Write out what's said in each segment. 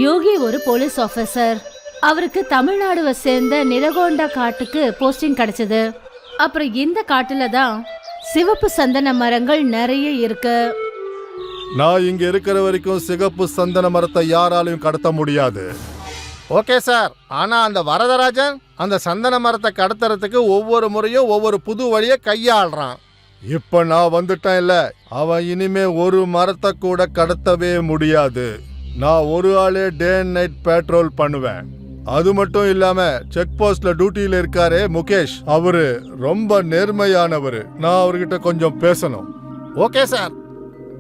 யோகி ஒரு police officer. அவருக்கு தமிழ்நாடுவை சேர்ந்த நிலகோண்டா காட்டுக்கு போஸ்டிங் கிடைச்சது. அப்புறம் இந்த காட்டுல தான் சிவப்பு சந்தன மரங்கள் நிறைய இருக்கு. நான் இங்க இருக்கிற வரைக்கும் சிகப்பு சந்தன மரத்தை யாராலையும் கடத்த முடியாது. ஓகே சார், ஆனா அந்த வரதராஜன் அந்த சந்தன மரத்தை கடத்துறதுக்கு ஒவ்வொரு முறையும் ஒவ்வொரு புது வழியை கையாளுறான். இப்ப நான் வந்துட்டேன் இல்ல, அவன் இனிமே ஒரு மரத்தை கூட கடத்தவே முடியாது. நான் ஒரு ஆளே டே அண்ட் நைட் பேட்ரோல் பண்ணுவேன். அது மட்டும் இல்லாம செக் போஸ்ட்ல டியூட்டியில இருக்காரே முகேஷ், அவரு ரொம்ப நேர்மையானவரு. நான் அவர்கிட்ட கொஞ்சம் பேசணும். ஓகே சார்,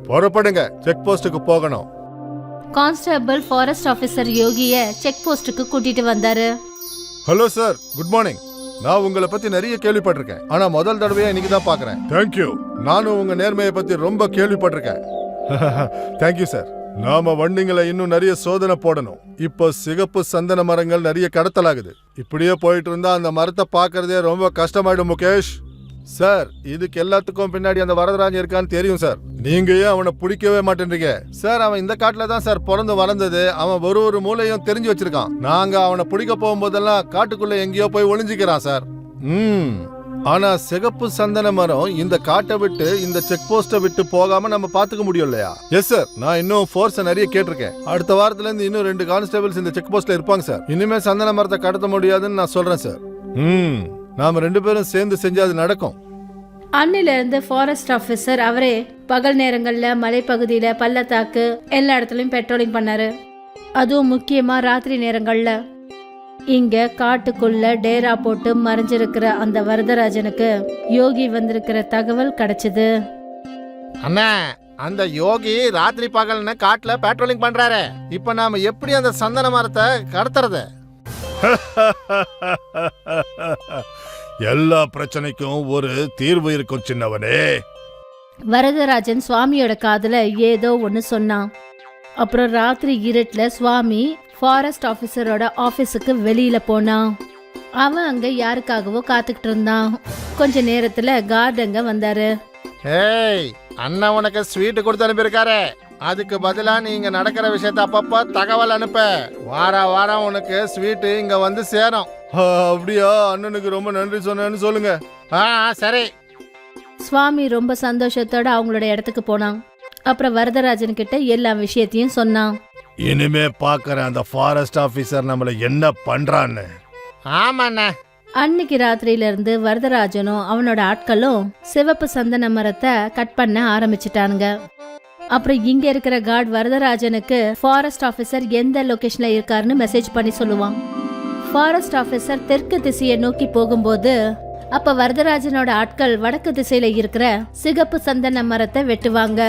புறப்படுங்க, செக் போஸ்டுக்கு போகணும். கான்ஸ்டபிள் ஃபாரஸ்ட் ஆபீசர் யோகிய செக் போஸ்டுக்கு கூட்டிட்டு வந்தாரு. Hello sir, good morning. நான் உங்களை பத்தி நிறைய கேள்விப்பட்டிருக்கேன், ஆனா முதல் தடவையா இன்னைக்கு தான் பாக்குறேன். தேங்க்யூ. நானும் உங்க நேர்மையை பத்தி ரொம்ப கேள்விப்பட்டிருக்கேன். Thank you sir. நாம வண்டிங்களை இன்னும் நிறைய சோதனை போடணும். இப்போ சிகப்பு சந்தன மரங்கள் நிறைய கடத்தலாகுது. இப்படியே போயிட்டு இருந்தா அந்த மரத்தை பாக்குறதே ரொம்ப கஷ்டமாயிடும் முகேஷ். சார், இதுக்கு எல்லாத்துக்கும் பின்னாடி அந்த வரதராஜன் இருக்கான்னு தெரியும் சார். நீங்க ஏன் அவனை பிடிக்கவே மாட்டேன்றீங்க சார்? அவன் இந்த காட்டுல தான் சார் பிறந்து வளர்ந்தது. அவன் ஒரு மூலையும் தெரிஞ்சு வச்சிருக்கான். நாங்க அவனை பிடிக்க போகும்போதெல்லாம் காட்டுக்குள்ள எங்கேயோ போய் ஒளிஞ்சுக்கிறான் சார். ஆனா சிகப்பு சந்தன மரம் இந்த காட்டை விட்டு இந்த செக் போஸ்ட விட்டு போகாம நம்ம பாத்துக்க முடியும் இல்லையா? எஸ் சார், நான் இன்னும் ஃபோர்ஸ் நிறைய கேட்டிருக்கேன். அடுத்த வாரத்துல இருந்து இன்னும் 2 கான்ஸ்டபிள்ஸ் இந்த செக் போஸ்ட்ல இருப்பாங்க சார். இனிமே சந்தன மரத்தை கடத்த முடியாதுன்னு நான் சொல்றேன் சார். நாம 2 பேரும் சேர்ந்து செஞ்சா அது நடக்கும். அன்னில இருந்து ஃபாரஸ்ட் ஆபீசர் அவரே பகல் நேரங்கள்ல மலைப்பகுதியில பள்ளத்தாக்கு எல்லா இடத்துலயும் பெட்ரோலிங் பண்ணாரு. அதுவும் முக்கியமா ராத்திரி நேரங்கள்ல. இங்க காட்டுக்குள்ள டேரா போட்டு மறைஞ்சிருக்கிற அந்த வரதராஜனுக்கு யோகி வந்திருக்கிற தகவல் கிடைச்சது. அண்ணா, அந்த யோகி ராத்திரி பகல்னு காட்டுல பெட்ரோலிங் பண்றாரு. இப்ப நாம எப்படி அந்த சந்தன மரத்தை கடத்துறது? எல்லா பிரச்சனைக்கும் ஒரு தீர்வு இருக்கும் சின்னவனே. வரதராஜன் சுவாமியோட காதுல ஏதோ ஒன்னு சொன்னான். அப்புறம் ராத்திரி இருட்டுல சுவாமி ஃபாரஸ்ட் ஆபீசரோட ஆபீஸுக்கு வெளியில போனான். அவன் அங்க யாருக்காகவோ காத்துக்கிட்டு இருந்தான். கொஞ்ச நேரத்துல கார்டங்க வந்தாரு. ஏய், அண்ணா உனக்கு ஸ்வீட் கொடுத்து அனுப்பியிருக்காரு. அதுக்கு பதிலா நீங்க நடக்கிற விஷயத்த அப்பப்ப தகவல் அனுப்ப. வாரம் உனக்கு ஸ்வீட் இங்க வந்து சேரும். அப்படியா? அண்ணனுக்கு ரொம்ப நன்றி சொன்னேன்னு சொல்லுங்க. சரி. சுவாமி ரொம்ப சந்தோஷத்தோட அவங்களோட இடத்துக்கு போனான். அப்புறம் வரதராஜன் கிட்ட எல்லா விஷயத்தையும் சொன்னான். இனிமே பாக்குற அந்த ஃபாரஸ்ட் ஆபீசர் நம்மள என்ன பண்றான்னு. ஆமாண்ணா. அன்னைக்கு ராத்திரியில இருந்து வரதராஜனும் அவனோட ஆட்களும் சிவப்பு சந்தன மரத்தை கட் பண்ண ஆரம்பிச்சிட்டானுங்க. அப்புறம் இங்க இருக்கிற கார்டு வரதராஜனுக்கு ஃபாரஸ்ட் ஆபீசர் எந்த லொகேஷன்ல இருக்காருன்னு மெசேஜ் பண்ணி சொல்லுவான். ஃபாரஸ்ட் ஆபீசர் தெற்கு திசையை நோக்கி போகும்போது அப்ப வரதராஜனோட ஆட்கள் வடக்கு திசையில இருக்கிற சிகப்பு சந்தன மரத்தை வெட்டுவாங்க.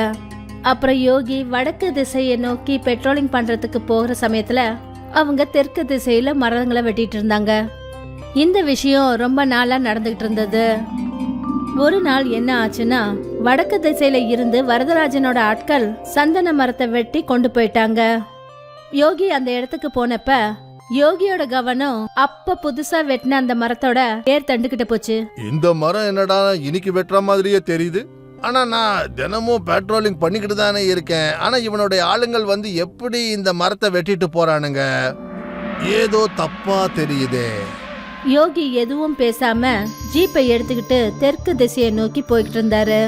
அப்புறம் யோகி வடக்கு திசையை நோக்கி பெட்ரோலிங் பண்றதுக்கு போகிற சமயத்துல அவங்க தெற்கு திசையில மரங்களை வெட்டிட்டு இருந்தாங்க. இந்த விஷயம் ரொம்ப நாளா நடந்துகிட்டு இருந்தது. ஒரு நாள் என்ன ஆச்சுன்னா, வடக்கு திசையில இருந்து வரதராஜனோட ஆட்கள் சந்தன மரத்தை வெட்டி கொண்டு போயிட்டாங்க. யோகி அந்த இடத்துக்கு போனப்ப யோகியோட கவனம் அப்ப புதுசா வெட்டின அந்த மரத்தோட ஏர் தண்டுகிட்ட போச்சு. இந்த மரம் என்னடா இன்னைக்கு வெட்டுற மாதிரியே தெரியுது. ஆனா நான் தினமும் பெட்ரோலிங் பண்ணிக்கிட்டு தானே இருக்கேன். ஆனா இவனுடைய ஆளுங்கள் வந்து எப்படி இந்த மரத்தை வெட்டிட்டு போறானுங்க? ஏதோ தப்பா தெரியுதே. யோகி எதுவும் பேசாம ஜீப்பை எடுத்துக்கிட்டு தெற்கு திசையை நோக்கி போய்கிட்டு இருந்தாரு.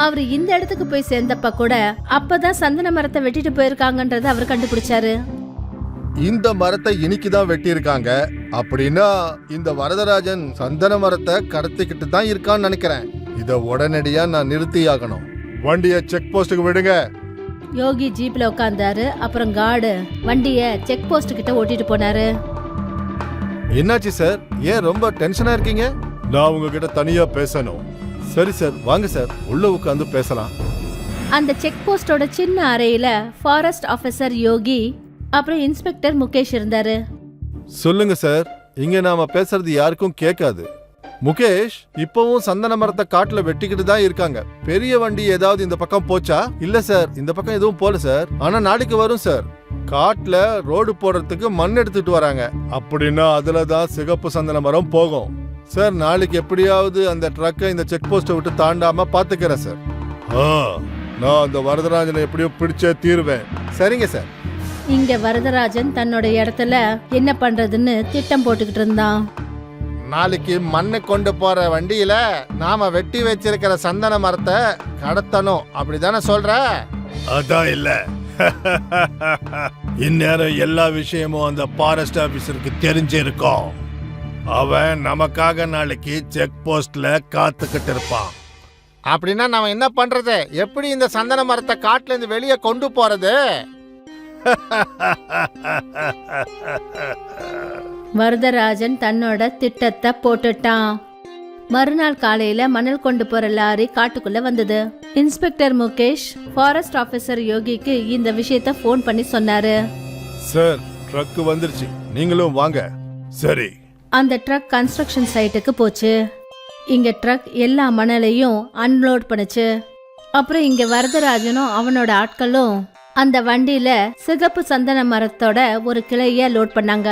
அவரு இந்த இடத்துக்கு போய் சேர்ந்தப்ப கூட அப்பதான் சந்தன மரத்தை வெட்டிட்டு போயிருக்காங்கன்றத அவர் கண்டுபிடிச்சாரு. இந்த மரத்தை இன்னைக்குதான் வெட்டி இருக்காங்க அப்படின்னா இந்த வரதராஜன் சந்தன மரத்தை கடத்திக்கிட்டு தான் இருக்கான்னு நினைக்கிறேன். இத உடனடியா நான் நிறுத்தியாகணும். வண்டிய செக் போஸ்டுக்கு விடுங்க. யோகி ஜீப்ல உட்கார்ந்தாரு. அப்புறம் கார்டு வண்டிய செக் போஸ்ட் கிட்ட ஓட்டிட்டு போனாரு. என்னாச்சு சார்? ஏன் ரொம்ப டென்ஷனா இருக்கீங்க? நான் உங்ககிட்ட தனியா பேசணும். சரி சார், வாங்க சார், உள்ள உட்காந்து பேசலாம். அந்த செக் போஸ்டோட சின்ன அறையில ஃபாரஸ்ட் ஆபீசர் யோகி அப்புறம் இன்ஸ்பெக்டர் முகேஷ் இருந்தாரு. சொல்லுங்க சார், இங்க நாம பேசுறது யாருக்கும் கேட்காது. முகேஷ், இப்பவும் சந்தன மரத்தை காட்டுல வெட்டிக்கிட்டு தான் இருக்காங்க. பெரிய வண்டி ஏதாவது இந்த பக்கம் போச்சா? இல்ல சார், இந்த பக்கம் எதுவும் போல சார். ஆனா நாளைக்கு வரும் சார். காட்டுல ரோடு போடுறதுக்கு மண் எடுத்துட்டு வராங்க. அப்படின்னா அதுலதான் சிகப்பு சந்தன மரம் போகும் சார். நாளைக்கு எப்படியாவது அந்த ட்ரக்கை இந்த செக் போஸ்ட விட்டு தாண்டாம பாத்துக்கிறேன் சார். நான் அந்த வரதராஜனை எப்படியோ பிடிச்சே தீருவேன். சரிங்க சார். இங்க வரதராஜன் தன்னோட இடத்துல என்ன பண்றதுன்னு திட்டம் போட்டுக்கிட்டு இருந்தான். நாளைக்கு மண்ணு கொண்டு போற வண்டியில நாம வெட்டி வச்சிருக்கிற சந்தன மரத்தை கடத்தணும், அப்படிதானே சொல்ற? அதான் இல்ல. இந்நேரம் எல்லா விஷயமும் அந்த ஃபாரஸ்ட் ஆபீசருக்கு தெரிஞ்சிருக்கும். அவன் நமக்காக நாளைக்கு செக் போஸ்ட்ல காத்துக்கிட்டு இருப்பான். அப்படின்னா நாம என்ன பண்றது? எப்படி இந்த சந்தன மரத்தை காட்டுல இருந்து வெளியே கொண்டு போறது? வரதராஜன் தன்னோட திட்டத்தை போட்டுட்டான். மறுநாள் காலையில மணல் கொண்டு போற லாரி காட்டுக்குள்ள வந்தது. இன்ஸ்பெக்டர் முகேஷ் ஃபாரஸ்ட் ஆபீசர் யோகிக்கு இந்த விஷயத்த போன் பண்ணி சொன்னாரு. சார், ட்ரக் வந்துருச்சு, நீங்களும் வாங்க. சரி. அந்த ட்ரக் கன்ஸ்ட்ரக்ஷன் சைட்டுக்கு போச்சு. இங்க ட்ரக் எல்லா மணலையும் அன்லோட் பண்ணுச்சு. அப்புறம் இங்க வரதராஜனும் அவனோட ஆட்களும் அந்த வண்டியில சிகப்பு சந்தன மரத்தோட ஒரு கிளைய லோட் பண்ணாங்க.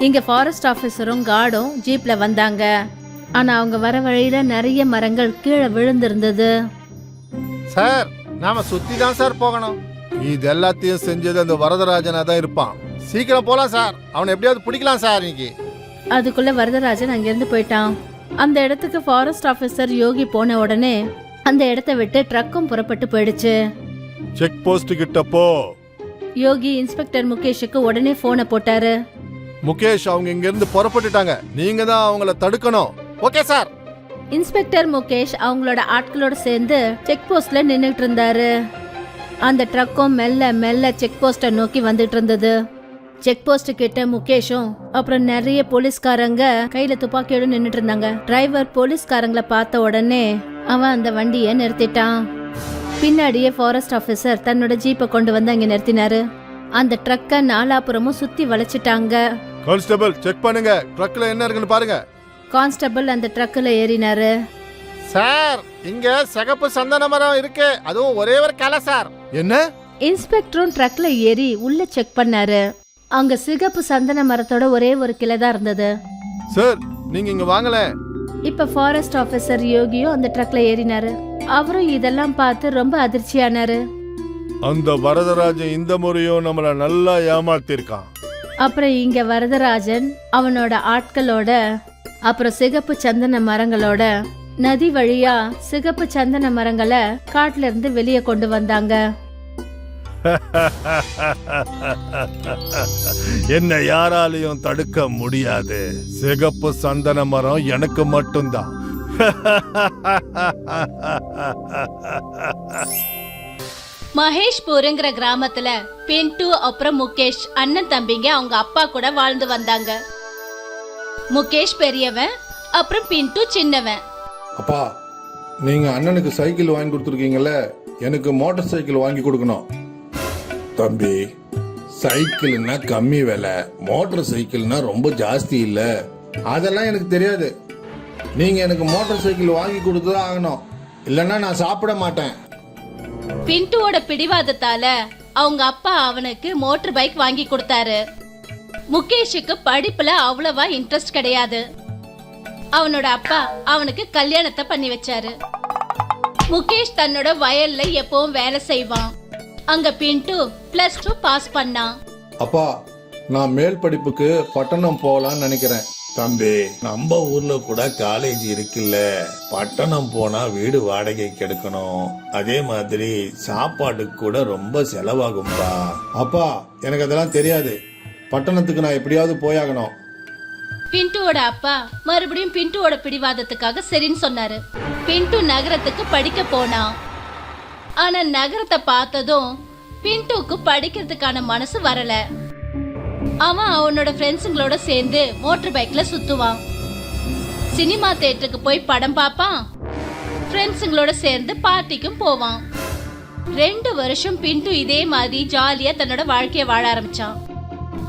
இங்க ஃபாரஸ்ட் ஆபீசரும் கார்டும் ஜீப்ல வந்தாங்க. ஆனா அவங்க வர வழியில நிறைய மரங்கள் கீழே விழுந்திருந்தது. சார், நாம சுத்தி தான் சார் போகணும். இது எல்லாத்தையும் செஞ்சது அந்த வரதராஜனா தான் இருப்பான். சீக்கிரம் போலாம் சார், அவனை எப்படியாவது பிடிக்கலாம் சார் இன்னைக்கு. அதுக்குள்ள வரதராஜன் அங்கிருந்து போயிட்டான். அந்த இடத்துக்கு ஃபாரஸ்ட் ஆபீசர் யோகி போன உடனே அந்த இடத்தை விட்டு ட்ரக்கும் புறப்பட்டு போயிடுச்சு. செக் போஸ்ட் கிட்ட போ. யோகி இன்ஸ்பெக்டர் முகேஷுக்கு உடனே போனை போட்டாரு. முகேஷ், அவங்க இங்க இருந்து புறப்பட்டுட்டாங்க, நீங்க தான் அவங்கள தடுக்கணும். Okay sir. இன்ஸ்பெக்டர் முகேஷ் அவங்களோட ஆட்களோட சேர்ந்து செக் போஸ்ட்ல நின்னுட்டு இருந்தாரு. அந்த ட்ரக்கும் மெல்ல மெல்ல செக் போஸ்ட நோக்கி வந்துட்டு இருந்தது. செக் போஸ்ட் கிட்ட முகேஷும் அப்புறம் நிறைய போலீஸ்காரங்க கையில துப்பாக்கியோட நின்னுட்டு இருந்தாங்க. டிரைவர் போலீஸ்காரங்களை பார்த்த உடனே அவன் அந்த வண்டியை நிறுத்திட்டான். பின்னாடியே ஃபாரஸ்ட் ஆபீசர் தன்னோட ஜீப்பை கொண்டு வந்து அங்க நிறுத்தினாரு. அந்த ட்ரக்கை நாலாபுரமும் சுத்தி வளைச்சிட்டாங்க. கான்ஸ்டபிள், செக் பண்ணுங்க, ட்ரக்ல என்ன இருக்குன்னு பாருங்க. கான்ஸ்டபிள் அந்த ட்ரக்ல ஏறினாரு. சார், இங்க சிகப்பு சந்தன மரம் இருக்கு, அதுவும் ஒரே ஒரு கலை சார். என்ன? இன்ஸ்பெக்டரும் ட்ரக்ல ஏறி உள்ள செக் பண்ணாரு. அங்க சிகப்பு சந்தன மரத்தோட ஒரே ஒரு கிளை தான் இருந்தது. சார், நீங்க இங்க வாங்கல. இப்ப ஃபாரஸ்ட் ஆபீசர் யோகியும் அந்த ட்ரக்ல ஏறினாரு. அவரும் இதெல்லாம் பார்த்து ரொம்ப அதிர்ச்சியானாரு. அந்த வரதராஜன் இந்த முறையும் நம்மள நல்லா ஏமாத்திருக்கான். அப்புறம் இங்க வரதராஜன் அவனோட ஆட்களோட அப்புறம் சிகப்பு சந்தன மரங்களோட நதி வழியா சிகப்பு சந்தன மரங்களை காட்டுல இருந்து வெளியே கொண்டு வந்தாங்க. என்ன யாராலையும் தடுக்க முடியாது. சிகப்பு சந்தன மரம் எனக்கு மட்டும்தான். மகேஷ்பூருங்கிற கிராமத்துல பின்ட்டு அப்புறம் முகேஷ் அண்ணன் தம்பிங்க அவங்க அப்பா கூட வாழ்ந்து வந்தாங்க. முகேஷ் பெரியவன், அப்புறம் பின்ட்டு சின்னவன். அப்பா, நீங்க அண்ணனுக்கு சைக்கிள் வாங்கி கொடுத்துருக்கீங்கல்ல, எனக்கு மோட்டார் சைக்கிள் வாங்கி கொடுக்கணும். தம்பி, சைக்கிள்னா கம்மி விலை, மோட்டார் சைக்கிள்னா ரொம்ப ஜாஸ்தி இல்ல. அதெல்லாம் எனக்கு தெரியாது. நீங்க எனக்கு மோட்டார் சைக்கிள் வாங்கி கொடுத்துதான் ஆகணும், இல்லைன்னா நான் சாப்பிட மாட்டேன். பின்ட்டுவோட பிடிவாதத்தால அவங்க அப்பா அவனுக்கு மோட்டார் பைக் வாங்கி கொடுத்தாரு. முகேஷுக்கு படிப்புல அவ்வளவா இன்ட்ரெஸ்ட் கிடையாது. அவனோட அப்பா அவனுக்கு கல்யாணத்தை பண்ணி வச்சாரு. முகேஷ் தன்னோட வயல்ல எப்பவும் வேலை செய்வான். அங்க பின்ட்டு +2 பாஸ் பண்ணான். அப்பா, நான் மேல் படிப்புக்கு பட்டணம் போகலான்னு நினைக்கிறேன். தம்பி, நம்ம ஊர்ல கூட காலேஜ் இருக்குல்ல, பட்டணம் போனா வீடு வாடகைக்கு எடுக்கணும், அதே மாதிரி சாப்பாட்டுக்கு கூட ரொம்ப செலவாகும்பா. அப்பா, எனக்கு அதெல்லாம் தெரியாது. பட்டணத்துக்கு நான் எப்படியாவது போயாகணும். பின்ட்டுவோட அப்பா மறுபடியும் பின்ட்டுவோட பிடிவாதத்துக்காக சரின்னு சொன்னாரு. பின்ட்டு நகரத்துக்கு படிக்க போனான். ஆனா நகரத்தை பார்த்ததும் பின்ட்டுக்கு படிக்கிறதுக்கான மனசு வரல. அவன் அவனோட ஃப்ரெண்ட்ஸுங்களோட சேர்ந்து மோட்டார் பைக்ல சுத்துவான். சினிமா தியேட்டருக்கு போய் படம் பார்ப்பான். ஃப்ரெண்ட்ஸுங்களோட சேர்ந்து பார்ட்டிக்கும் போவான். 2 வருஷம் பின்ட்டு இதே மாதிரி ஜாலியா தன்னோட வாழ்க்கைய வாழ ஆரம்பிச்சான்.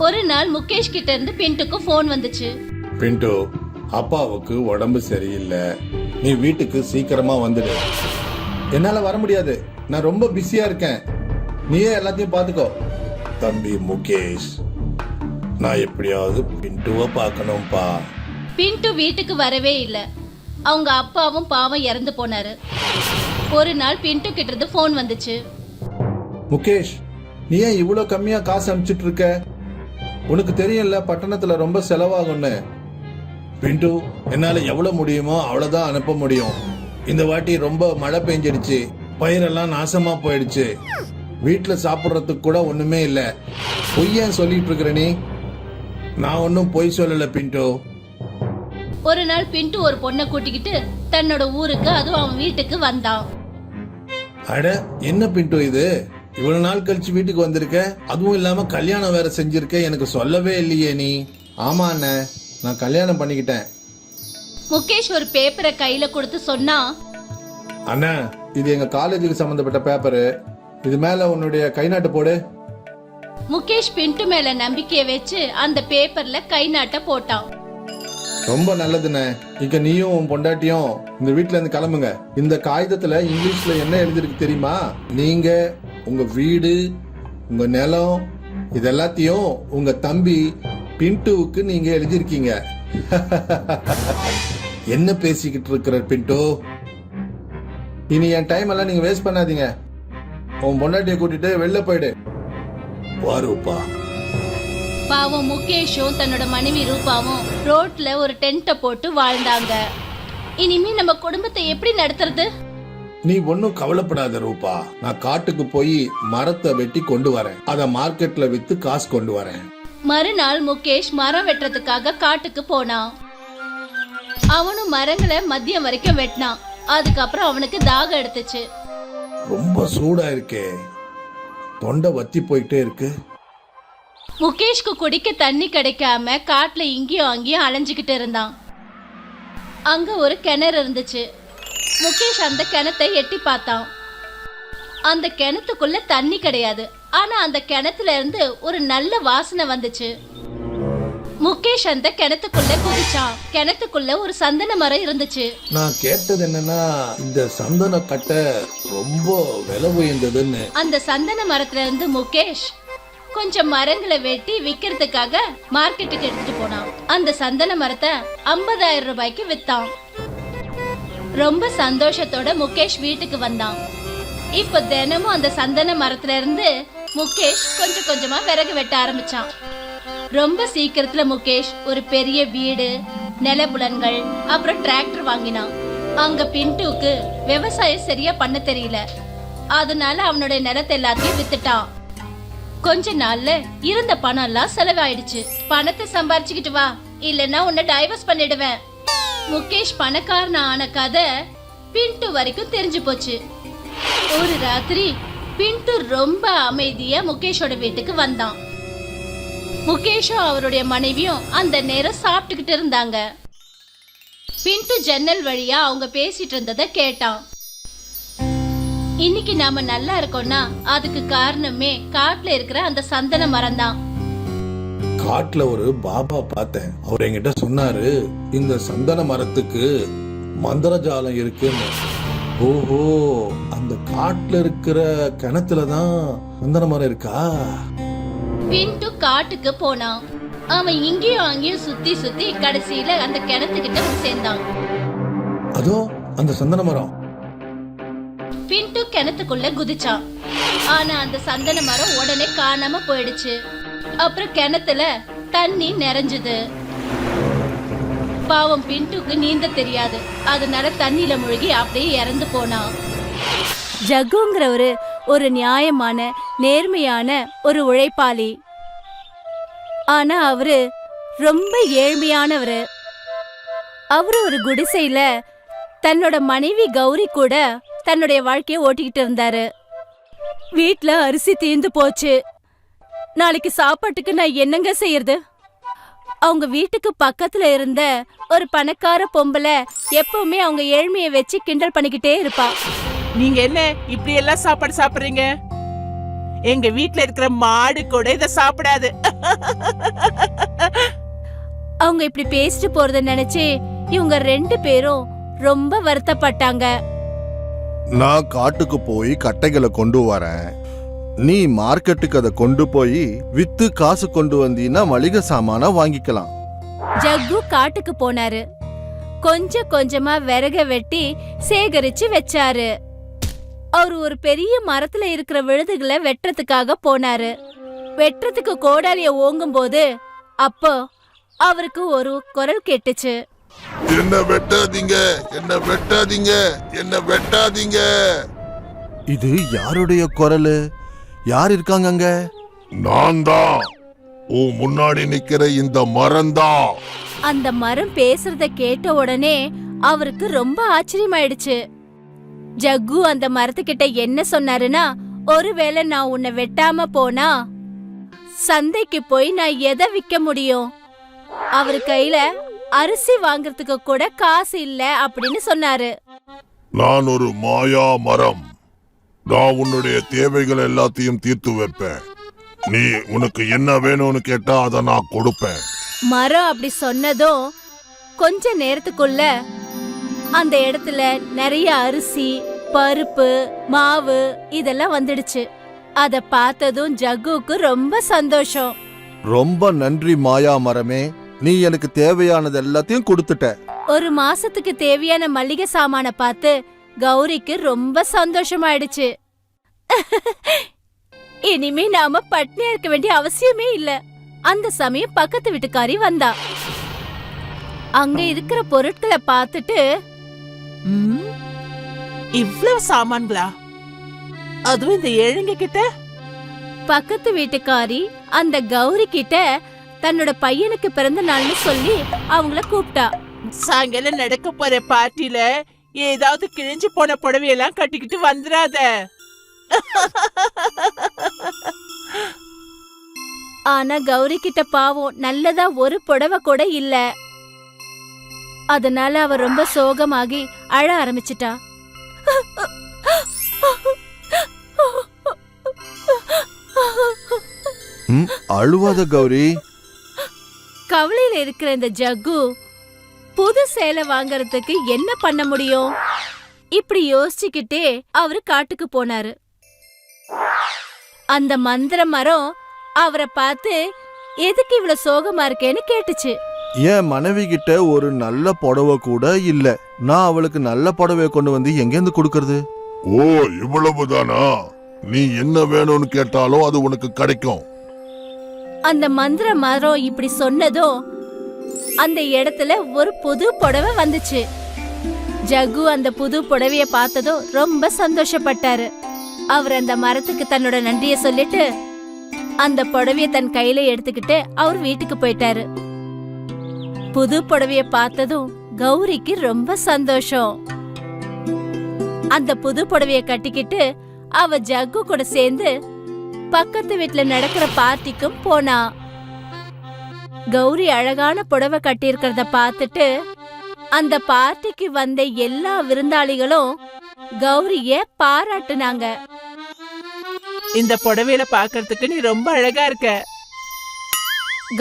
ஒரு நாள் முகேஷ் கிட்ட இருந்து பின்ட்டுக்கு போன் வந்துச்சு. பின்ட்டு, அப்பாவுக்கு உடம்பு சரியில்லை, நீ வீட்டுக்கு சீக்கிரமா வந்துடு. என்னால வர முடியாது, நான் ரொம்ப பிஸியா இருக்கேன், நீயே எல்லாத்தையும் பாத்துக்கோ. தம்பி முகேஷ், நான் எப்படியாவது பின்ட்டுவை பார்க்கணும்பா. பின்ட்டு வீட்டுக்கு வரவே இல்ல. அவங்க அப்பாவும் பாவம் இறந்து போனாரு. ஒரு நாள் பின்ட்டு கிட்ட இருந்து போன் வந்துச்சு. முகேஷ், நீ ஏன் இவ்வளவு கம்மியா காசு அனுப்பிச்சிட்டு இருக்க? உனக்கு தெரியும்ல பட்டணத்துல ரொம்ப செலவாகும்னு. பிண்டு, என்னால எவ்வளவு முடியுமோ அவ்வளவுதான் அனுப்ப முடியும். இந்த வாட்டி ரொம்ப மழை பெஞ்சிடுச்சு, பயிரெல்லாம் நாசமா போயிடுச்சு, வீட்டுல சாப்பிடுறதுக்கு கூட ஒண்ணுமே இல்ல. பொய்யன் சொல்லிட்டு இருக்கிற நீ? நான் ஒன்னும் பொய் சொல்லல பிண்டு. ஒரு நாள் பின்ட்டு ஒரு பொண்ணை கூட்டிக்கிட்டு தன்னோட ஊருக்கு, அதுவும் அவன் வீட்டுக்கு வந்தான். அட, என்ன பிண்டு இது? இவ்வளவு நாள் கழிச்சு வீட்டுக்கு வந்திருக்க, அதுவும் இல்லாம கல்யாணம் வேற செஞ்சிருக்க, எனக்கு சொல்லவே இல்லையே நீ. ஆமா அண்ணே, நான் கல்யாணம் பண்ணிக்கிட்டேன். முகேஷ் ஒரு பேப்பரை கையில கொடுத்து சொன்னா, அண்ணா, இது எங்க காலேஜுக்கு சம்பந்தப்பட்ட பேப்பரு, இது மேல உன்னுடைய கை நாட்டு போடு. முகேஷ் பின்ட்டு மேல நம்பிக்கைய வச்சு அந்த பேப்பர்ல கை நாட்ட போட்டான். ரொம்ப நல்லதுண்ணே. இங்க நீயும் உன் பொண்டாட்டியும் இந்த வீட்ல இருந்து கிளம்புங்க. இந்த காகிதத்துல இங்கிலீஷ்ல என்ன எழுதிருக்கு தெரியுமா? நீங்க, உங்க வீடு, உங்க நிலம், இது எல்லாத்தையும் உங்க தம்பி பின்ட்டுவுக்கு நீங்க எழுதிருக்கீங்க. என்ன பேசிக்கிட்டு இருக்கிற பின்ட்டு? இனி என் டைம் எல்லாம் நீங்க வேஸ்ட் பண்ணாதீங்க. உன் பொண்டாட்டியை கூட்டிட்டு வெளில போயிடு. வாருப்பா. பாவம் முகேஷும் தன்னோட மனைவி ரூபாவும் ரோட்ல ஒரு டென்ட்டை போட்டு வாழ்ந்தாங்க. இனிமே நம்ம குடும்பத்தை எப்படி நடத்துறது? நீ ஒன்னும் கவலைப்படாத ரூபா. நான் காட்டுக்கு போய் மரத்தை வெட்டி கொண்டு வரேன், அத மார்க்கெட்ல வித்து காசு கொண்டு வரேன். மறுநாள் முகேஷ் மரம் வெட்டுறதுக்காக காட்டுக்கு போனான். அவனும் மரங்களை மதியம் வரைக்கும் வெட்டினான். அதுக்கப்புறம் அவனுக்கு தாகம் எடுத்துச்சு. ரொம்ப சூடா இருக்கே, தொண்டை வத்தி போயிட்டே இருக்கு. முகேஷ்க்கு குடிக்க தண்ணி கிடைக்காம காட்டுல இங்கேயும் அங்கேயும் அலைஞ்சுக்கிட்டு இருந்தான். அங்க ஒரு கிணறு இருந்துச்சு. முகேஷ் அந்த கிணத்தை எட்டி பார்த்தான். அந்த கிணத்துக்குள்ள தண்ணி கிடையாது. ஆனா அந்த கிணத்துல இருந்து ஒரு நல்ல வாசனை வந்துச்சு. முகேஷ் அந்த கிணத்துக்குள்ள குதிச்சான். கிணத்துக்குள்ள ஒரு சந்தன மரம் இருந்துச்சு. நான் கேட்டது என்னன்னா, இந்த சந்தன கட்டை ரொம்ப விலை உயர்ந்ததுன்னு. அந்த சந்தன மரத்துல இருந்து முகேஷ் கொஞ்சம் மரங்களை வெட்டி விக்கிறதுக்காக மார்க்கெட்டுக்கு எடுத்துட்டு போனான். அந்த சந்தன மரத்தை 50,000 ரூபாய்க்கு வித்தான். ரொம்ப சந்தோஷத்தோட முகேஷ் வீட்டுக்கு வந்தான். இப்ப தினமும் அந்த சந்தன மரத்துல இருந்து முகேஷ் கொஞ்சம் கொஞ்சமா விறகு வெட்ட ஆரம்பிச்சான். ரொம்ப சீக்கிரத்துல முகேஷ் ஒரு பெரிய வீடு, நிலபுலன்கள், அப்புறம் டிராக்டர் வாங்கினான். அங்க பின்ட்டுக்கு விவசாயம் சரியா பண்ண தெரியல. அதனால அவனுடைய நிலத்தை எல்லாத்தையும் வித்துட்டான். கொஞ்ச நாள்ல இருந்த பணம் எல்லாம் செலவாயிடுச்சு. பணத்தை சம்பாரிச்சுக்கிட்டு வா, இல்லன்னா உன்னை டைவர்ஸ் பண்ணிடுவேன். முகேஷ் பணக்காரன் ஆன கதை பின்ட்டு வரைக்கும் தெரிஞ்சு போச்சு. ஒரு ராத்திரி பின்ட்டு ரொம்ப அமைதியா முகேஷோட வீட்டுக்கு வந்தான். முகேஷும் அவருடைய மனைவியும் அந்த நேரம் சாப்பிட்டுக்கிட்டு இருந்தாங்க. பின்ட்டு ஜன்னல் வழியா அவங்க பேசிட்டு இருந்ததை கேட்டான். இன்னைக்கு நாம நல்லா இருக்கோம்னா அதுக்கு காரணமே காட்டுல இருக்கிற அந்த சந்தன மரம் தான். காட்டுல ஒரு பாபா பார்த்தேன். அவர் என்கிட்ட சொன்னாரு, இந்த சந்தன மரத்துக்கு மந்திரஜாலம் இருக்குன்னு. ஓஹோ, அந்த காட்டுல இருக்கிற கிணத்துலதான் சந்தன மரம் இருக்கா? பின்ட்டு காட்டுக்கு போனான். அவன் இங்கேயும் அங்கேயும் சுத்தி சுத்தி கடைசியில அந்த கிணத்துக்கிட்ட சேர்ந்தான். அதோ அந்த சந்தன மரம். பின்ட்டு கிணத்துக்குள்ள குதிச்சான். ஆனா அந்த சந்தன மரம் உடனே காணாம போயிடுச்சு. அப்புறம் கிணத்துல தண்ணி நிறைஞ்சது. பாவம் பின்ட்டுக்கு நீந்த தெரியாது. அதனால தண்ணியில முழுகி அப்படியே இறந்து போனான். ஜக்குங்கிறவரு ஒரு நியாயமான நேர்மையான ஒரு உழைப்பாளி. ஆனா அவரு ரொம்ப ஏழ்மையானவரு. அவரு ஒரு குடிசையில தன்னோட மனைவி கௌரி கூட தன்னுடைய வாழ்க்கைய ஓட்டிக்கிட்டு இருந்தாரு. வீட்ல அரிசி தீர்ந்து போச்சு. நாளைக்கு சாப்பாட்டுக்கு நான் என்னங்க செய்யறது? அவங்க வீட்டுக்கு பக்கத்துல இருந்த ஒரு பணக்கார பொம்பளை எப்பவுமே அவங்க ஏழ்மையை வச்சு கிண்டல் பண்ணிக்கிட்டே இருப்பா. நீங்க என்ன இப்படி எல்லாம் சாப்பாடு சாப்பிடுறீங்க? எங்க வீட்ல இருக்கிற மாடு கூட இத சாப்பிடாது. அவங்க இப்படி பேசிட்டு போறத நினைச்சு இவங்க 2 பேரும் ரொம்ப வருத்தப்பட்டாங்க. நான் காட்டுக்கு போய் கட்டைகளை கொண்டு வரேன், நீ மார்க்கெட்டுக்கு அதை கொண்டு போய் வித்து காசு கொண்டு வந்தீன்னா மளிகை சாமான வாங்கிக்கலாம். ஜக்கு காட்டுக்கு போனாரு. கொஞ்சம் கொஞ்சமா விறக வெட்டி சேகரிச்சு வச்சாரு. அவர் ஒரு பெரிய மரத்துல இருக்கிற விழுதுகளை வெட்டுறதுக்காக போனாரு. வெட்டுறதுக்கு கோடாலிய ஓங்கும் போது அப்போ அவருக்கு ஒரு குரல் கேட்டுச்சு. என்ன வெட்டாதீங்க, என்ன வெட்டாதீங்க, என்ன வெட்டாதீங்க. இது யாருடைய குரல்? யார் இருக்காங்க அங்க? நான் தான், உன் முன்னாடி நிக்கிற இந்த மரம்தான். அந்த மரம் பேசுறத கேட்ட உடனே அவருக்கு ரொம்ப ஆச்சரியமாயிடுச்சு. ஜக்கு அந்த மரத்துக்கிட்ட என்ன சொன்னாருன்னா, ஒருவேளை நான் உன்னை வெட்டாம போனா சந்தைக்கு போய் நான் எதை விக்க முடியும்? அவர் கையில அரிசி வாங்குறதுக்கு கூட காசு இல்ல அப்படின்னு சொன்னாரு. நான் ஒரு மாயா மரம். நான் உன்னுடைய தேவைகள் எல்லாத்தையும் தீர்த்து வைப்பேன். நீ உனக்கு என்ன வேணும்னு கேட்டா அதை நான் கொடுப்பேன். மரம் அப்படி சொன்னதும் கொஞ்ச நேரத்துக்குள்ள அந்த இடத்துல நிறைய அரிசி, பருப்பு, மாவு இதெல்லாம் வந்துடுச்சு. அத பார்த்ததும் ஜக்குவுக்கு ரொம்ப சந்தோஷம். ரொம்ப நன்றி மாயா மரமே, நீ எனக்கு தேவையானது எல்லாத்தையும் கொடுத்துட்ட. ஒரு மாசத்துக்கு தேவையான மளிகை சாமான பார்த்து கௌரிக்கு ரொம்ப சந்தோஷமாயிடுச்சு. இனிமே நாம பட்னியா இருக்க வேண்டிய அவசியமே இல்ல. அந்த சமயம் பக்கத்து வீட்டுக்காரி வந்தா. அங்க இருக்கிற பொருட்களை பார்த்துட்டு, இவ்வளவு சாமான்களா? அதுவும் இந்த ஏழைங்க கிட்ட? பக்கத்து வீட்டுக்காரி அந்த கௌரி கிட்ட தன்னோட பையனுக்கு பிறந்த நாள்னு சொல்லி அவங்கள கூப்பிட்டா. சாயங்காலம் நடக்க போற பார்ட்டில ஏதாவது கிழிஞ்சு போன புடவையெல்லாம் கட்டிக்கிட்டு வந்துடாத. ஆனா கௌரி கிட்ட பாவம் நல்லதா ஒரு புடவை கூட இல்ல. அதனால அவ ரொம்ப சோகமாகி அழ ஆரம்பிச்சிட்டா. அழுவாத கௌரி. கவலையில இருக்கிற இந்த ஜக்கு புது சேலை வாங்கறதுக்கு என்ன பண்ண முடியும்? இப்படி யோசிச்சுக்கிட்டே அவரு காட்டுக்கு போனாரு. அந்த மந்திர மரம் அவரை பார்த்து, எதுக்கு இவ்வளவு சோகமா இருக்கேன்னு கேட்டுச்சு. என் மனைவி கிட்ட ஒரு நல்ல புடவை கூட இல்ல. நான் அவளுக்கு நல்ல புடவைய கொண்டு வந்து எங்கேருந்து கொடுக்கறது? ஓ, இவ்வளவுதானா? நீ என்ன வேணும்னு கேட்டாலும் அது உனக்கு கிடைக்கும். அந்த மந்திர மரம் இப்படி சொன்னதும் அந்த இடத்துல ஒரு புது புடவை வந்துச்சு. ஜக்கு அந்த புது புடவைய பார்த்ததும் ரொம்ப சந்தோஷப்பட்டாரு. அவர் அந்த மரத்துக்கு தன்னோட நன்றிய சொல்லிட்டு அந்த புடவைய தன் கையில எடுத்துக்கிட்டு அவர் வீட்டுக்கு போயிட்டாரு. புது புடவைய பார்த்ததும் கௌரிக்கு ரொம்ப சந்தோஷம். அந்த புது புடவைய கட்டிக்கிட்டு அவ ஜக்கு கூட சேர்ந்து பக்கத்து வீட்டுல நடக்கிற பார்ட்டிக்கும் போனா. கௌரி அழகான புடவை கட்டியிருக்கிறத பார்த்துட்டு அந்த பார்ட்டிக்கு வந்த எல்லா விருந்தாளிகளும் கௌரிய பாராட்டுனாங்க. இந்த புடவையில பாக்குறதுக்கு நீ ரொம்ப அழகா இருக்க.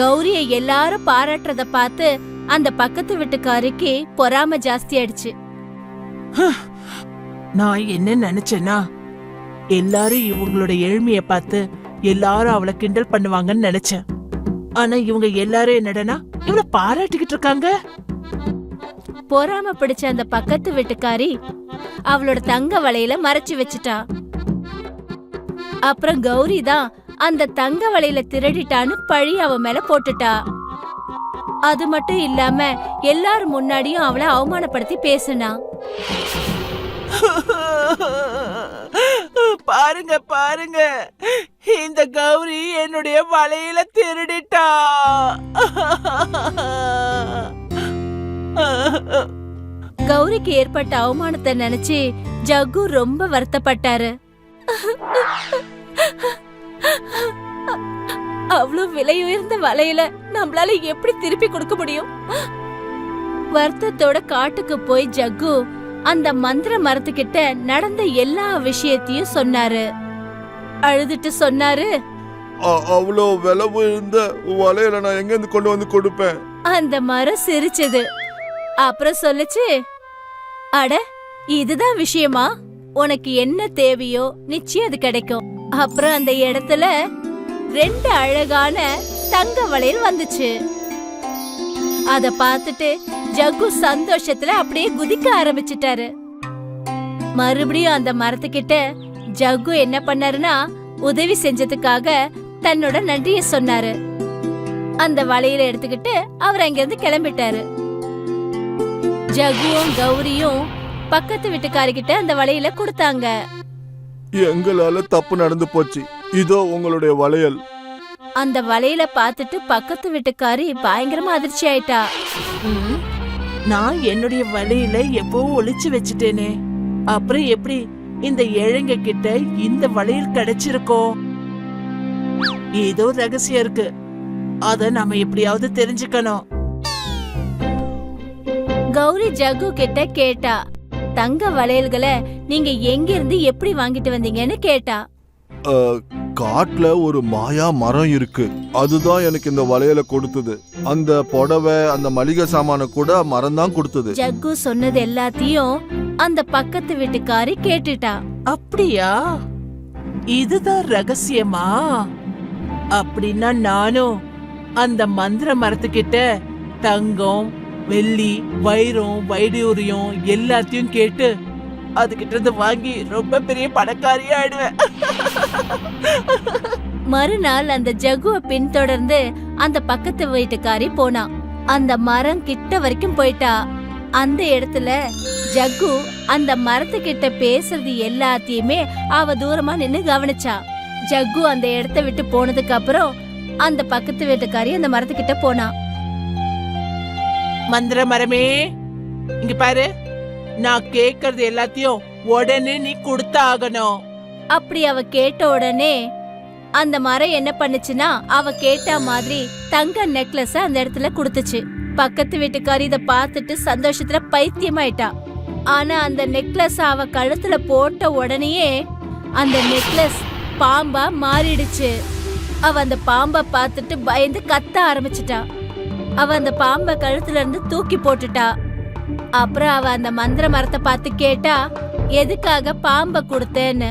கௌரிய எல்லாரும் பாராட்டுறத பார்த்து அந்த பக்கத்து வீட்டுக்காரிக்கு பொறாம ஜாஸ்தி ஆயிடுச்சு. நான் என்ன நினைச்சேன்னா, எல்லாரும் இவங்களோட ஏழ்மைய பார்த்து எல்லாரும் அவளை கிண்டல் பண்ணுவாங்கன்னு நினைச்சேன். ஆனா இவங்க எல்லாரும் என்னடனா இவளை பாராட்டிக்கிட்டு இருக்காங்க. பொறாம பிடிச்ச அந்த பக்கத்து வீட்டுக்காரி அவளோட தங்க வளையல மறைச்சு வச்சுட்டா. அப்புறம் கௌரி தான் அந்த தங்க வளையல திருடிட்டான்னு பழி அவ மேல போட்டுட்டா. அது மட்டும் இல்லாம எல்லாரும் முன்னாடியும் அவளை அவமானப்படுத்தி பேசினா. பாருங்க பாருங்க, இந்த கௌரி என்னுடைய வளையல திருடிட்டா. கௌரிக்கு ஏற்பட்ட அவமானத்தை நினைச்சு ஜக்கு ரொம்ப வருத்தப்பட்டாரு. அவ்வளவு விலை உயர்ந்த வளையல நம்மளால எப்படி திருப்பி கொடுக்க முடியும்? வருத்தத்தோட காட்டுக்கு போய் ஜக்கு அந்த மந்திர மரத்துக்கிட்ட நடந்த எல்லா விஷயத்தையும் சொன்னாரு. அழுதுட்டு சொன்னாரு, அவ்வளோ விலை உயர்ந்த வலையில நான் எங்க இருந்து கொண்டு வந்து கொடுப்பேன்? அந்த மரம் சிரிச்சது. அப்புறம் சொல்லுச்சு, அட இதுதான் விஷயமா? உனக்கு என்ன தேவையோ நிச்சயம் அது கிடைக்கும். அப்புறம் அந்த இடத்துல 2 அழகான தங்க வளையல் வந்துச்சு. அத பார்த்துட்டு ஜக்கு சந்தோஷத்துல அப்படியே குதிக்க ஆரம்பிச்சிட்டாரு. மறுபடியும் அந்த மரத்துக்கிட்ட ஜக்கு என்ன பண்ணாருன்னா உதவி செஞ்சதுக்காக தன்னோட நன்றிய சொன்னாரு. அந்த வளையல எடுத்துக்கிட்டு அவர் அங்கிருந்து கிளம்பிட்டாரு. ஜகுவும் கௌரியும் பக்கத்து வீட்டுக்காரிக்கிட்ட அந்த வளையல கொடுத்தாங்க. எங்களால தப்பு நடந்து போச்சு, இதோ உங்களுடைய வளையல். அந்த வளையல பார்த்துட்டு பக்கத்து வீட்டுக்காரி பயங்கரமா அதிர்ச்சி ஆயிட்டா. நான் என்னுடைய வலையில எப்பவும் ஒளிச்சு வச்சுட்டேனே, அப்புறம் எப்படி இந்த ஏழைங்க கிட்ட இந்த வளையல் கிடைச்சிருக்கோம்? ஏதோ ரகசியம் இருக்கு, அத நாம எப்படியாவது தெரிஞ்சுக்கணும். கௌரி ஜகு கிட்ட கேட்டா, தங்க வளையல்களை நீங்க எங்க இருந்து எப்படி வாங்கிட்டு வந்தீங்கன்னு கேட்டா. காட்டுல ஒரு மாயா மரம் இருக்கு, அதுதான் எனக்கு இந்த வளையல கொடுத்தது. அந்த புடவை, அந்த மளிகை சாமான கூட மரம் தான் கொடுத்தது. ஜக்கு சொன்னது எல்லாத்தையும் அந்த பக்கத்து வீட்டுக்காரி கேட்டுட்டா. அப்படியா? இதுதான் ரகசியமா? அப்படின்னா நானும் அந்த மந்திர மரத்துக்கிட்ட தங்கம், வெள்ளி, வைரம், வைடூரியம் எல்லாத்தையும் கேட்டு அதுகிட்ட இருந்து வாங்கி ரொம்ப பெரிய பணக்காரியா ஆயிடுவேன். மறுநாள் அந்த ஜகுவை பின்தொடர்ந்து அந்த பக்கத்து வீட்டுக்காரி போனா. அந்த மரம் கிட்ட வரைக்கும் போயிட்டா. அந்த இடத்துல ஜக்கு அந்த மரத்துக்கிட்ட பேசுறது எல்லாத்தையுமே அவ தூரமா நின்னு கவனிச்சா. ஜக்கு அந்த இடத்த விட்டு போனதுக்கு அப்புறம் அந்த பக்கத்து வீட்டுக்காரி அந்த மரத்துக்கிட்ட போனா. மந்திர மரமே, இங்க பாரு, நான் கேக்குறது எல்லாத்தையும் உடனே நீ கொடுத்தாகணும். அப்படி அவ கேட்ட உடனே அந்த மரம் என்ன பண்ணுச்சுன்னா அவ கேட்ட மாதிரி தங்க நெக்லஸ் அந்த இடத்துல கொடுத்துச்சு. பக்கத்து வீட்டுக்காரி இத பார்த்துட்டு சந்தோஷத்துல பைத்தியமாயிட்டா. ஆனா அந்த நெக்லஸ் அவ கழுத்துல போட்ட உடனேயே அந்த நெக்லஸ் பாம்பா மாறிடுச்சு. அவ அந்த பாம்பை பார்த்துட்டு பயந்து கத்த ஆரம்பிச்சிட்டா. அவ அந்த பாம்பை கழுத்துல இருந்து தூக்கி போட்டுட்டா. அப்புறம் அவ அந்த மந்திர மரத்தை பார்த்து கேட்டா, எதுக்காக பாம்பை கொடுத்தேன்னு.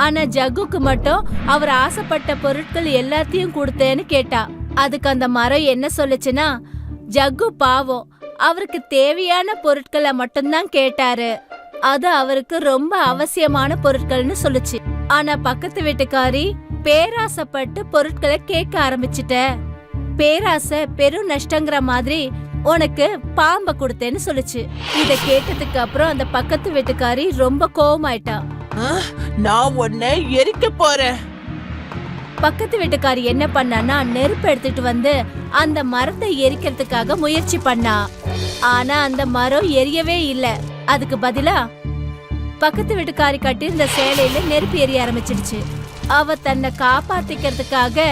ஆனா ஜகுக்கு மட்டும் அவர் ஆசைப்பட்ட பொருட்கள் எல்லாத்தையும் கொடுத்தேன்னு கேட்டா. அதுக்கு அந்த மரம் என்ன சொல்லுச்சுன்னா, ஜகு பாவம், அவருக்கு தேவையான பொருட்களை மட்டும்தான் கேட்டாரு, அது அவருக்கு ரொம்ப அவசியமான பொருட்கள்னு சொல்லுச்சு. ஆனா பக்கத்து வீட்டுக்காரி பேராசைப்பட்டு பொருட்களை கேட்க ஆரம்பிச்சிட்ட, பேராசை பெரும் நஷ்டங்கிற மாதிரி உனக்கு பாம்ப கொடுத்தேன்னு சொல்லுச்சு. இத கேட்டதுக்கு அப்புறம் அந்த பக்கத்து வீட்டுக்காரி ரொம்ப கோவமாயிட்டா. நான் உன்னை எரிக்க போறேன். பக்கத்து வீட்டுக்காரி என்ன பண்ணான்னா நெருப்பு எடுத்துட்டு வந்து அந்த மரத்தை எரிக்கிறதுக்காக முயற்சி பண்ணா. ஆனா அந்த மரம் எரியவே இல்ல. அதுக்கு பதிலா பக்கத்து வீட்டுக்காரி கட்டியிருந்த சேலையில நெருப்பு எரிய ஆரம்பிச்சிடுச்சு. அவ தன்னை காப்பாத்திக்கிறதுக்காக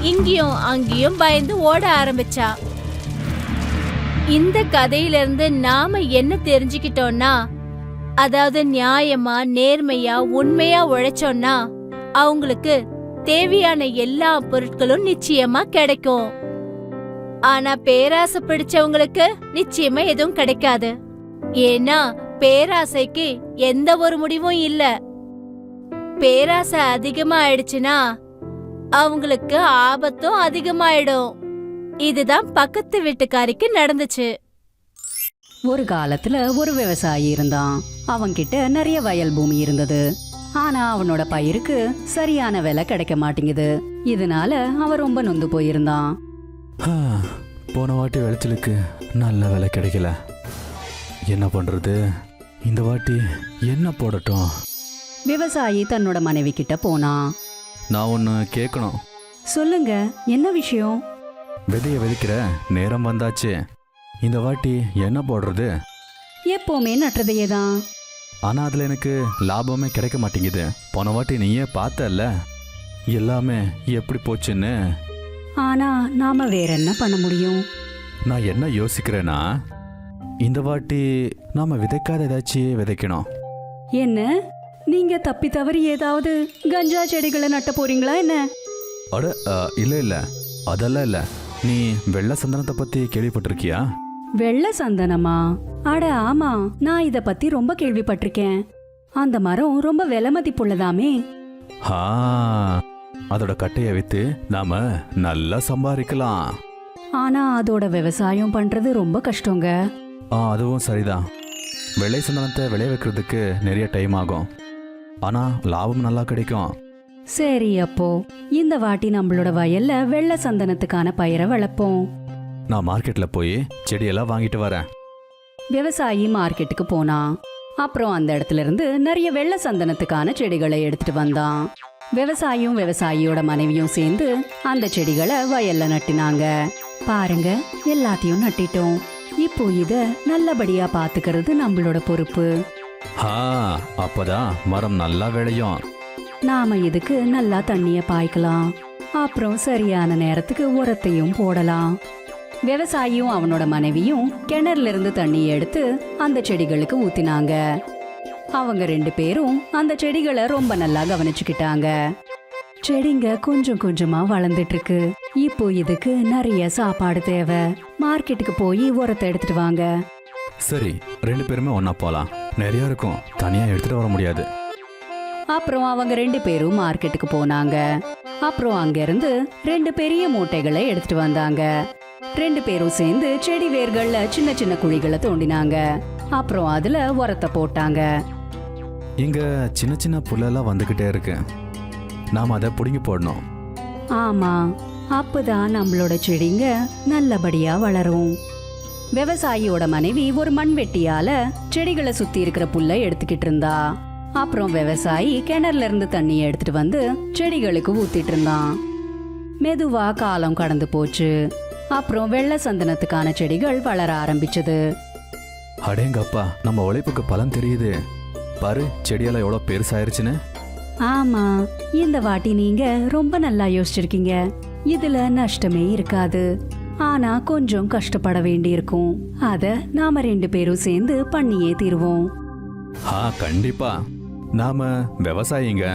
இங்கேயும் அங்கேயும் பயந்து ஓட ஆரம்பிச்சா. இந்த கதையில இருந்து நாம என்ன தெரிஞ்சுக்கிட்டோம்னா, அதாவது நியாயமா, நேர்மையா, உண்மையா உழைச்சோம்னா அவங்களுக்கு தேவையான எல்லா பொருட்களும் நிச்சயமா கிடைக்கும். ஆனா பேராசை பிடிச்சவங்களுக்கு நிச்சயமா எதுவும் கிடைக்காது. ஏன்னா பேராசைக்கு எந்த ஒரு முடிவும் இல்ல. பேராசை அதிகமா ஆயிடுச்சுன்னா அவங்களுக்கு ஆபத்தும் அதிகமாயிடும். இதுதான் பக்கத்து வீட்டுக்காரிக்கு நடந்துச்சு. ஒரு காலத்துல ஒரு விவசாயி இருந்தான். அவன்கிட்ட நிறைய வயல் பூமி இருந்தது. ஆனா அவனோட பயிருக்கு சரியான விலை கிடைக்க மாட்டேங்குது. இதனால அவன் ரொம்ப நொந்து போயிருந்தான். போன வாட்டி விளைச்சலுக்கு நல்ல விலை கிடைக்கல, என்ன பண்றது? இந்த வாட்டி என்ன போடட்டும்? விவசாயி தன்னோட மனைவி கிட்ட போனான். நான் ஒன்று கேட்கணும். சொல்லுங்க, என்ன விஷயம்? விதைய விதைக்கிற நேரம் வந்தாச்சு. இந்த வாட்டி என்ன போடுறது? எப்பவுமே நட்டுறதையே தான். ஆனால் அதில் எனக்கு லாபமே கிடைக்க மாட்டேங்குது. போன வாட்டி நீயே பார்த்தல்ல எல்லாமே எப்படி போச்சுன்னு. ஆனா நாம வேற என்ன பண்ண முடியும்? நான் என்ன யோசிக்கிறேன்னா, இந்த வாட்டி நாம விதைக்காத ஏதாச்சும் விதைக்கணும். என்ன, நீங்க தப்பி தவறி ஏதாவது கஞ்சா செடிகளை நட்ட போறீங்களா என்ன? அட இல்லை இல்லை, அதெல்லாம் இல்லை. நீ வெள்ளை சந்தனத்தை பற்றி கேள்விப்பட்டிருக்கியா? வெள்ளை சந்தனமா? அட ஆமா, நான் இத பத்தி ரொம்ப கேள்விப்பட்டிருக்கேன். அந்த மரம் ரொம்ப விலை மதிப்புள்ளதாமே. அதோட கட்டையை வித்து நாம நல்லா சம்பாதிக்கலாம். ஆனா அதோட விவசாயம் பண்றது ரொம்ப கஷ்டங்க. அதுவும் சரிதான். வெள்ளை சந்தனத்தை விளைய வைக்கிறதுக்கு நிறைய டைம் ஆகும், ஆனா லாபம் நல்லா கிடைக்கும். சரி, அப்போ இந்த வாட்டி நம்மளோட வயல்ல வெள்ளை சந்தனத்துக்கான பயிரை வளர்ப்போம். நான் மார்க்கெட்ல போய் செடியெல்லாம் வாங்கிட்டு வரேன். விவசாயி மார்க்கெட்டுக்கு போனான். அப்புறம் அந்த இடத்துல இருந்து நிறைய வெள்ளை சந்தனத்துக்கான செடிகளை எடுத்துட்டு வந்தான். விவசாயியும் விவசாயியோட மனைவியும் சேர்ந்து அந்த செடிகளை வயல்ல நட்டினாங்க. பாருங்க, எல்லாத்தையும் நட்டிட்டோம். இப்போ இத நல்லபடியா பாத்துக்கிறது நம்மளோட பொறுப்பு. அப்பதான் மரம் நல்லா விளையும். நாம இதுக்கு நல்லா தண்ணிய பாய்க்கலாம். அப்புறம் சரியான நேரத்துக்கு உரத்தையும் போடலாம். விவசாயியும் அவனோட மனைவியும் கிணறுல இருந்து தண்ணியை எடுத்து அந்த செடிகளுக்கு ஊத்தினாங்க. அவங்க 2 பேரும் அந்த செடிகளை ரொம்ப நல்லா கவனிச்சுக்கிட்டாங்க. செடிங்க கொஞ்சம் கொஞ்சமா வளர்ந்துட்டு இருக்கு. இப்போ இதுக்கு நிறைய சாப்பாடு தேவை. மார்க்கெட்டுக்கு போய் உரத்தை எடுத்துட்டு வாங்க. சரி, 2 பேருமே ஒன்னா போலாம். நிறைய இருக்கும், தனியா எடுத்துட்டு வர முடியாது. அப்புறம் அவங்க 2 பேரும் மார்க்கெட்டுக்கு போனாங்க. அப்புறம் அங்க இருந்து 2 பெரிய மூட்டைகளை எடுத்துட்டு வந்தாங்க. 2 பேரும் சேர்ந்து செடி வேர்கள்ல சின்ன சின்ன குழிகளை தோண்டினாங்க. அப்புறம் அதுல உரத்தை போட்டாங்க. இங்க சின்ன சின்ன புல்லெல்லாம் வந்துகிட்டே இருக்கு, நாம அதை புடுங்கி போடணும். ஆமா, அப்பதான் நம்மளோட செடிங்க நல்லபடியா வளரும். விவசாயியோட மனைவி ஒரு மண்வெட்டியால செடிகளை சுத்தி இருக்கிற புல்லை எடுத்துக்கிட்டு இருந்தா. அப்புறம் விவசாயி கிணறுல இருந்து தண்ணியை எடுத்துட்டு வந்து செடிகளுக்கு ஊத்திட்டு இருந்தான். மெதுவா காலம் கடந்து போச்சு. அப்புறம் வெள்ளை சந்தனத்துக்கான செடிகள் வளர ஆரம்பிச்சது. அடேங்கப்பா, நம்ம உழைப்புக்கு பலன் தெரியுது. பாரு, செடியெல்லாம் எவ்வளவு பெருசாயிருச்சுன்னு. ஆமா, இந்த வாட்டி நீங்க ரொம்ப நல்லா யோசிச்சிருக்கீங்க. இதுல நஷ்டமே இருக்காது, ஆனா கொஞ்சம் கஷ்டப்பட வேண்டியிருக்கும். அத நாம 2 பேரும் சேர்ந்து பண்ணியே தீருவோம். கண்டிப்பா. நாம விவசாயிங்க,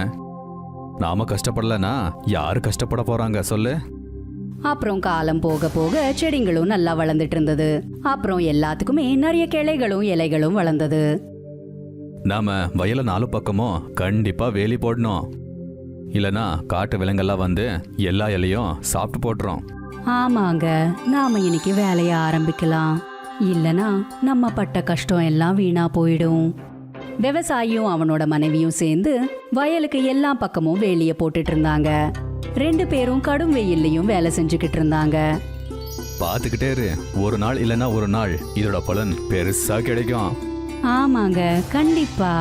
நாம கஷ்டப்படலனா யாரு கஷ்டப்பட போறாங்க சொல்லு. அப்புறம் காலம் போக போக செடிங்களும் நல்லா வளர்ந்துட்டு இருந்தது. அப்புறம் எல்லாத்துக்குமே நிறைய கிளைகளும் இலைகளும் வளர்ந்தது. நாம வயல 4 பக்கமும் கண்டிப்பா வேலி போடணும், இல்லனா காட்டு விலங்கெல்லாம் வந்து எல்லா இலையும் சாப்பிட்டு போட்டுரும். ஆமாங்க, நாம இன்னைக்கு வேலைய ஆரம்பிக்கலாம். இல்லனா நம்ம பட்ட கஷ்டம் எல்லாம் வீணா போயிடும். விவசாயியும் அவனோட மனைவியும் சேர்ந்து வயலுக்கு எல்லா பக்கமும் வேலிய போட்டுட்டு இருந்தாங்க. 2 பேரும் கடும் வெயில்லையும் வேலை செஞ்சுக்கிட்டு இருந்தாங்க. பாத்துக்கிட்டே இரு, ஒரு நாள் இல்லனா ஒரு நாள் இதோட பலன் பெருசா கிடைக்கும். ஆமாங்க, கண்டிப்பா.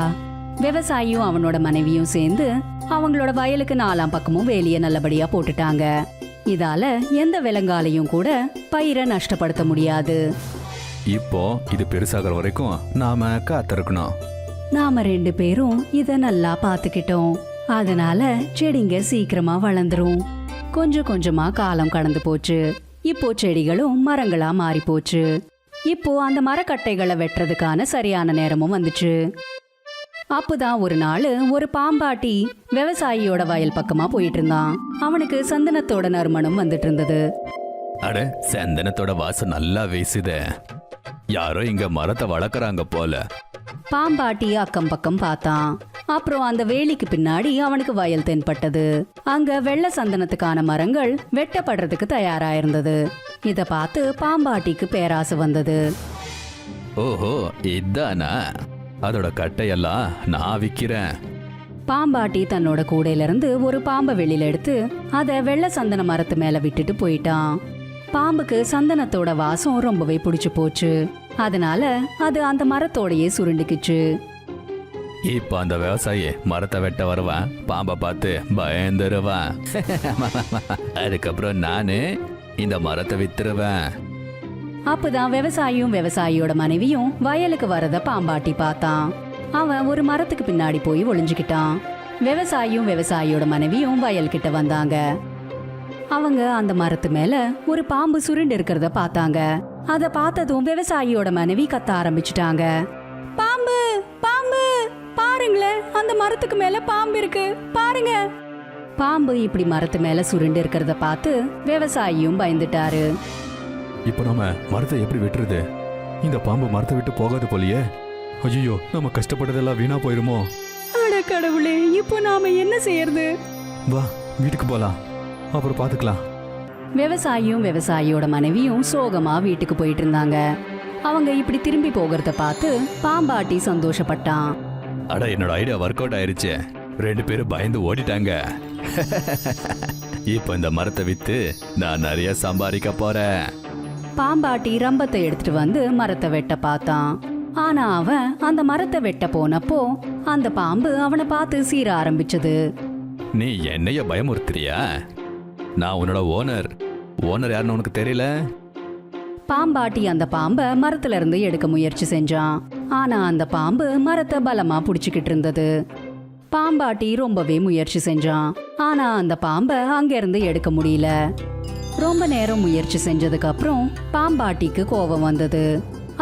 விவசாயியும் அவனோட மனைவியும் சேர்ந்து அவங்களோட வயலுக்கு 4 பக்கமும் வேலிய நல்லபடியா போட்டுட்டாங்க. இதால எந்த விலங்காலையும் கூட பயிரை நஷ்டப்படுத்த முடியாது. இப்போ இது பெருசாகிற வரைக்கும் நாம காத்திருக்கணும். நாம 2 பேரும் இத நல்லா பாத்துக்கிட்டோம். அதனால செடிங்க சீக்கிரமா வளர்ந்துரும். கொஞ்சம் கொஞ்சமா காலம் கடந்து போச்சு. இப்போ செடிகளும் மரங்களா மாறி போச்சு. இப்போ அந்த மரக்கட்டைகளை வெட்டுறதுக்கான சரியான நேரமும் வந்துச்சு. அப்பதான் ஒரு நாள் ஒரு பாம்பாட்டி விவசாயியோட வயல் பக்கமா போயிட்டு இருந்தான். அவனுக்கு சந்தனத்தோட நறுமணம் வந்துட்டு இருந்தது. அட, சந்தனத்தோட வாசம் நல்லா வீசுதே. யாரோ இங்க மரத்தை வளர்க்கறாங்க போல. பாம்பாட்டி அக்கம் பக்கம் பார்த்தான். அப்புறம் அந்த வேலிக்கு பின்னாடி அவனுக்கு வயல் தென்பட்டது. அங்க வெள்ளை சந்தனத்துக்கான மரங்கள் வெட்டப்படுறதுக்கு தயாரா இருந்தது. இத பார்த்து பாம்பாட்டிக்கு பேராசை வந்தது. ஓஹோ, இதானா? அதோட கட்டையெல்லாம் நான் விக்கிறேன். பாம்பாட்டி தன்னோட கூடையில இருந்து ஒரு பாம்பை வெளியில எடுத்து அத வெள்ளை சந்தன மரத்து மேல விட்டுட்டு போயிட்டான். பாம்புக்கு சந்தனத்தோட வாசம் ரொம்பவே பிடிச்சு போச்சு. அதனால அது அந்த மரத்தோடையே சுருண்டுக்குச்சு. இப்ப அந்த விவசாயி மரத்தை வெட்ட வருவான், பாம்பை பார்த்து பயந்துருவான். அதுக்கப்புறம் நானு இந்த மரத்தை வித்துருவேன். அப்பதான் விவசாயியும் விவசாயியோட மனைவியும் வயலுக்கு வரத பாம்பாட்டி பார்த்தான். அவன் ஒரு மரத்துக்கு பின்னாடி போய் ஒளிஞ்சுக்கிட்டான். விவசாயியும் விவசாயியோட மனைவியும் வயல்கிட்ட வந்தாங்க. அவங்க அந்த மரத்து மேல ஒரு பாம்பு சுருண்டு இருக்கிறத பார்த்தாங்க. அத பார்த்ததும் விவசாயியோட மனைவி கத்த ஆரம்பிச்சுட்டாங்க. பாம்பு, பாம்பு, பாருங்களேன், அந்த மரத்துக்கு மேல பாம்பு இருக்கு, பாருங்க. பாம்பு இப்படி மரத்து மேல சுருண்டு இருக்கிறத பார்த்து விவசாயியும் பயந்துட்டாரு. இப்ப நம்ம மரத்தை எப்படி வெட்டுறது? இந்த பாம்பு மரத்தை விட்டு போகாது போலியே. ஐயோ, நம்ம கஷ்டப்பட்டதெல்லாம் வீணா போயிருமோ? அட கடவுளே, இப்போ நாம என்ன செய்யறது? வா, வீட்டுக்கு போலாம், அப்புறம் பாத்துக்கலாம். விவசாயியும் விவசாயியோட மனைவியும் சோகமா வீட்டுக்கு போயிட்டு இருந்தாங்க. அவங்க இப்படி திரும்பி போகிறத பார்த்து பாம்பாட்டி சந்தோஷப்பட்டான். அட என்னோட ஐடியா ஒர்க் அவுட் ஆயிருச்சு. 2 பேரும் பயந்து ஓடிட்டாங்க. இப்போ இந்த மரத்தை வித்து நான் நிறைய சம்பாதிக்க போறேன். பாம்பாட்டி ரம்பத்தை எடுத்துட்டு வந்து மரத்தை வெட்ட பார்த்தான். ஆனா அவன் அந்த மரத்தை வெட்ட போனப்போ அந்த பாம்பு அவனை பார்த்து சீர ஆரம்பிச்சது. நீ என்னைய பயமுறுத்துறியா? நான் உன்னோட ஓனர். ஓனர் யாருன்னு உனக்கு தெரியல? பாம்பாட்டி அந்த பாம்பை மரத்துல இருந்து எடுக்க முயற்சி செஞ்சான். ஆனா அந்த பாம்பு மரத்தை பலமா புடிச்சுக்கிட்டு இருந்தது. பாம்பாட்டி ரொம்பவே முயற்சி செஞ்சான். ஆனா அந்த பாம்பை அங்கிருந்து எடுக்க முடியல. ரொம்ப நேரம் முயற்சி செஞ்சதுக்கு அப்புறம் பாம்பாட்டிக்கு கோபம் வந்தது.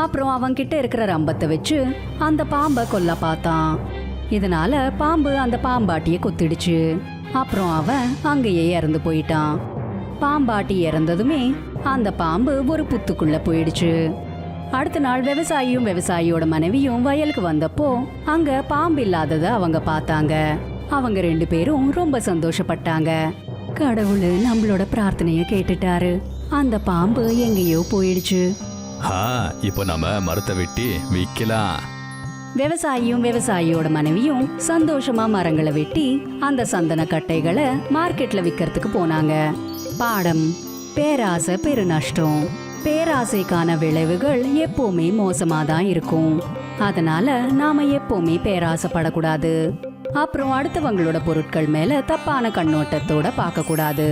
அப்புறம் அவன் கிட்ட இருக்கிற ரம்பத்தை வச்சு அந்த பாம்பை கொல்ல பார்த்தான். இதனால பாம்பு அந்த பாம்பாட்டிய கொத்திடுச்சு. அப்புறம் அவன் அங்கேயே இறந்து போயிட்டான். பாம்பாட்டி இறந்ததுமே அந்த பாம்பு ஒரு புத்துக்குள்ள போயிடுச்சு. அடுத்த நாள் விவசாயியும் விவசாயியோட மனைவியும் வயலுக்கு வந்தப்போ அங்க பாம்பு இல்லாதத அவங்க பார்த்தாங்க. அவங்க 2 பேரும் ரொம்ப சந்தோஷப்பட்டாங்க. கடவுள் நம்மளோட பிரார்த்தனைய கேட்டுட்டாரு. அந்த பாம்பு எங்கேயோ போயிடுச்சு. இப்போ நம்ம மரத்தை வெட்டி விக்கலாம். விவசாயியும் விவசாயியோட மனைவியும் சந்தோஷமா மரங்களை வெட்டி அந்த சந்தன கட்டைகளை மார்க்கெட்ல விற்கிறதுக்கு போனாங்க. பாடம்: பேராசை பெருநஷ்டம். பேராசைக்கான விளைவுகள் எப்பவுமே மோசமாதான் இருக்கும். அதனால நாம எப்பவுமே பேராசைப்படக்கூடாது. அப்புறம் அடுத்தவங்களோட பொருட்கள் மேல தப்பான கண்ணோட்டத்தோட பார்க்க கூடாது.